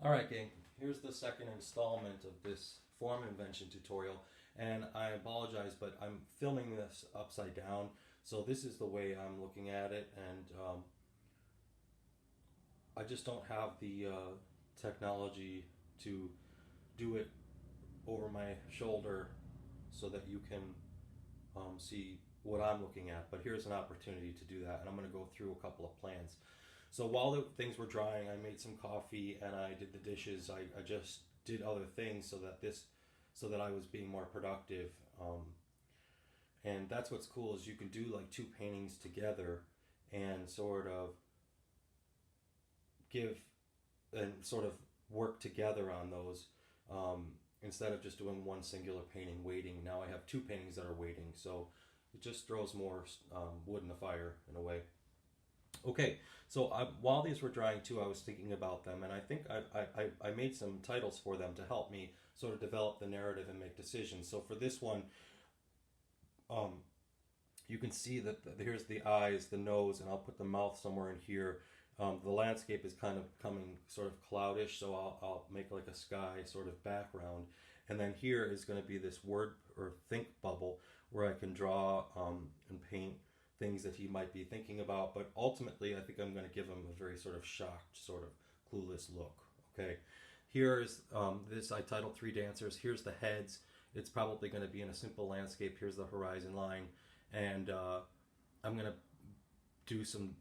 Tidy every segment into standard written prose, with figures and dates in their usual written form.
Alright gang, here's the second installment of this form invention tutorial, and I apologize but I'm filming this upside down, so this is the way I'm looking at it, and I just don't have the technology to do it over my shoulder so that you can see what I'm looking at, but here's an opportunity to do that, and I'm going to go through a couple of plans. So while the things were drying, I made some coffee and I did the dishes. I just did other things so that I was being more productive. And that's what's cool is you can do like two paintings together and sort of give and sort of work together on those, instead of just doing one singular painting waiting. Now I have two paintings that are waiting, so it just throws more wood in the fire in a way. Okay, so while these were drying too, I was thinking about them, and I think I made some titles for them to help me sort of develop the narrative and make decisions. So for this one, um, you can see that here's the eyes, the nose, and I'll put the mouth somewhere in here. The landscape is kind of coming sort of cloudish, so I'll make like a sky sort of background. And then here is going to be this word or think bubble where I can draw and paint things that he might be thinking about. But ultimately, I think I'm going to give him a very sort of shocked, sort of clueless look. Okay, here's this I titled Three Dancers. Here's the heads. It's probably going to be in a simple landscape. Here's the horizon line, and I'm going to do some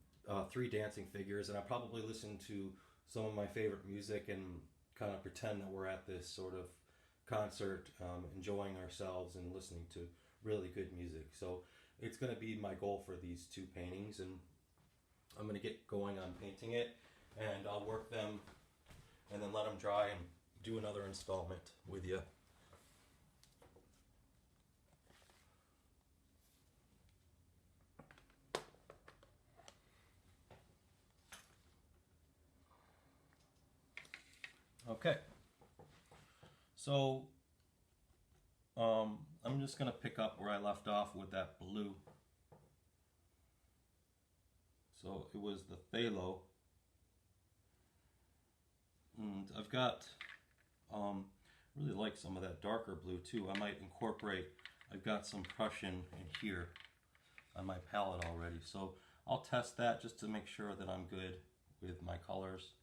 three dancing figures, and I probably listen to some of my favorite music and kind of pretend that we're at this sort of concert, enjoying ourselves and listening to really good music. So it's going to be my goal for these two paintings, and I'm going to get going on painting it, and I'll work them and then let them dry and do another installment with you. Okay, so I'm just going to pick up where I left off with that blue. So it was the phthalo. And I've got, really like some of that darker blue too. I might incorporate, I've got some Prussian in here on my palette already. So I'll test that just to make sure that I'm good with my colors.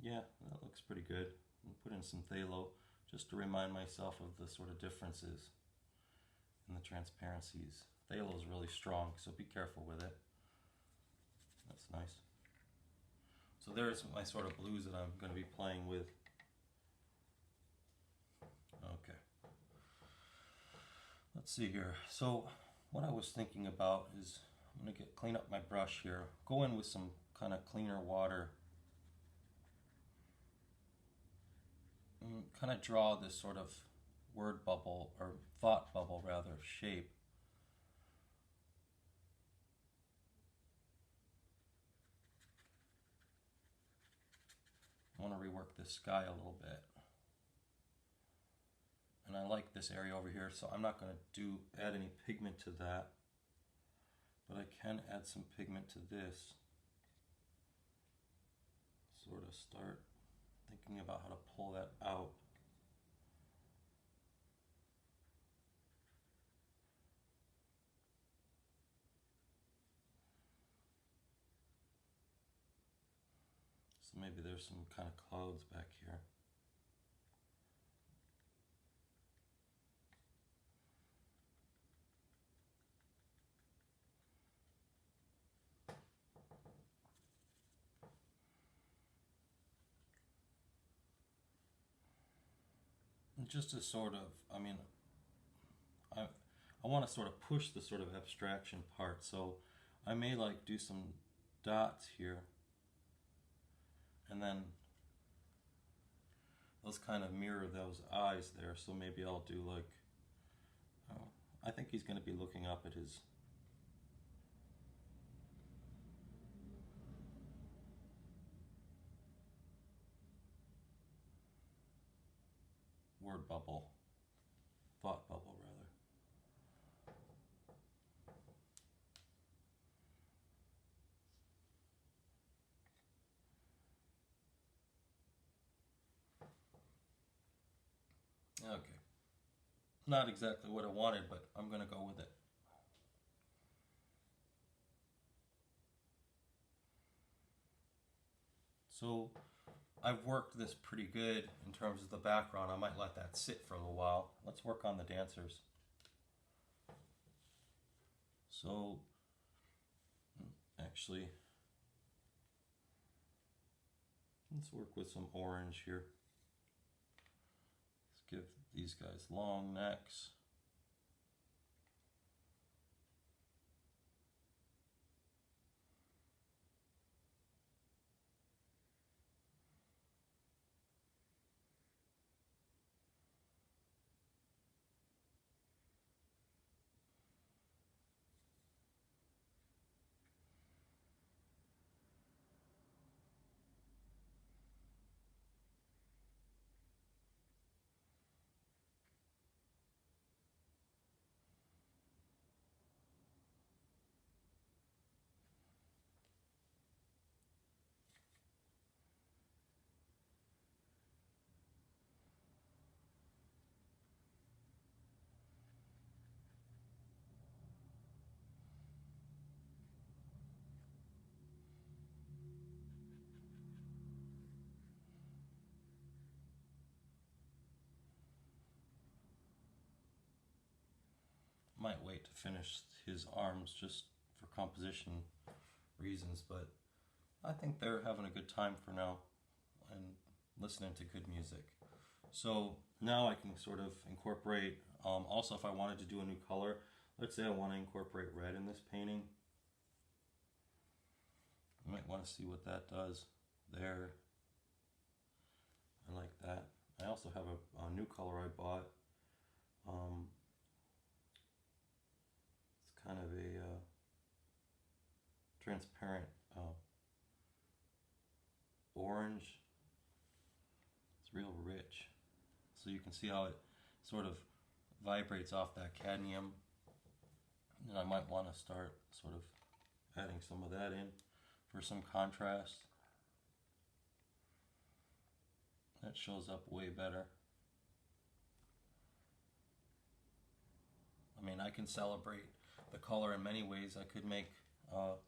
Yeah, that looks pretty good. I'll put in some phthalo just to remind myself of the sort of differences in the transparencies. Phthalo is really strong, so be careful with it. That's nice. So there's my sort of blues that I'm going to be playing with. Okay. Let's see here. So what I was thinking about is I'm going to clean up my brush here. Go in with some kind of cleaner water. And kind of draw this sort of word bubble, or thought bubble rather, shape. I want to rework this sky a little bit. And I like this area over here, so I'm not going to add any pigment to that. But I can add some pigment to this. Sort of start thinking about how to pull that out. So maybe there's some kind of clouds back here. And just to sort of, I want to sort of push the sort of abstraction part, so I may like do some dots here, and then those kind of mirror those eyes there, so maybe I'll do like, I think he's going to be looking up at his word bubble, thought bubble rather. Not exactly what I wanted, but I'm going to go with it. So I've worked this pretty good in terms of the background. I might let that sit for a little while. Let's work on the dancers. So actually, let's work with some orange here. Let's give these guys long necks. Might wait to finish his arms just for composition reasons, but I think they're having a good time for now and listening to good music. So now I can sort of incorporate, also if I wanted to do a new color, let's say I want to incorporate red in this painting. You might want to see what that does there. I like that. I also have a new color I bought. It's kind of a transparent orange. It's real rich. So you can see how it sort of vibrates off that cadmium. And I might want to start sort of adding some of that in for some contrast. That shows up way better. I mean, I can celebrate the color in many ways. I could make all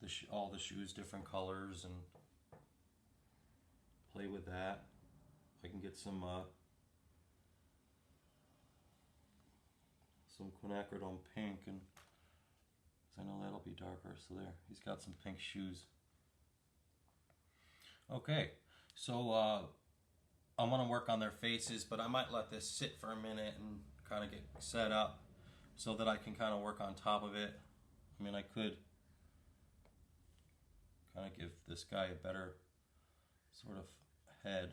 the shoes different colors and play with that. I can get some quinacridone pink, and I know that'll be darker. So there, he's got some pink shoes. Okay, so I want to work on their faces, but I might let this sit for a minute and kind of get set up so that I can kind of work on top of it. I mean, I could kind of give this guy a better sort of head.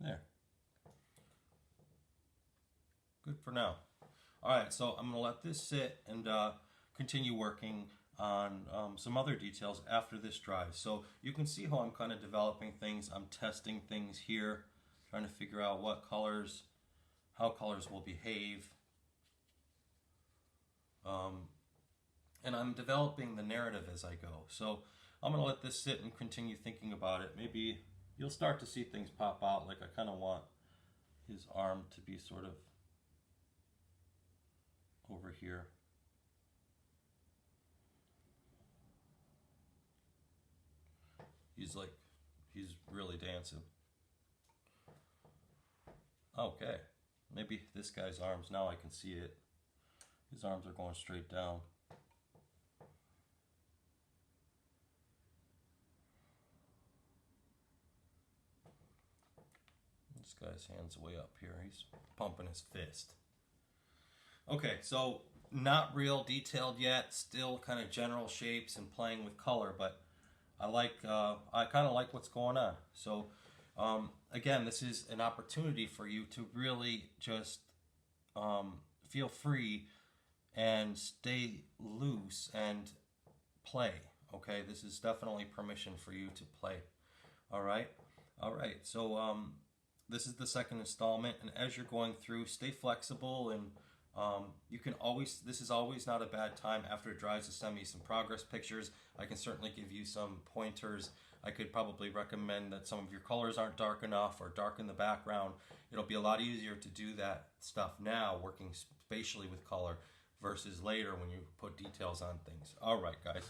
There. Good for now. All right, so I'm going to let this sit and continue working on some other details after this dries. So you can see how I'm kind of developing things. I'm testing things here, trying to figure out what colors, how colors will behave. And I'm developing the narrative as I go. So I'm going to let this sit and continue thinking about it. Maybe you'll start to see things pop out. Like I kind of want his arm to be sort of over here. He's really dancing. Okay, maybe this guy's arms, now I can see it. His arms are going straight down. This guy's hand's way up here. He's pumping his fist. Okay, so not real detailed yet, still kind of general shapes and playing with color, but I kind of like what's going on. So again, this is an opportunity for you to really just feel free and stay loose and play. Okay, this is definitely permission for you to play. All right, so this is the second installment, and as you're going through, stay flexible, and you can always, this is always not a bad time after it dries to send me some progress pictures. I can certainly give you some pointers. I could probably recommend that some of your colors aren't dark enough or darken the background. It'll be a lot easier to do that stuff now, working spatially with color, versus later when you put details on things. All right, guys.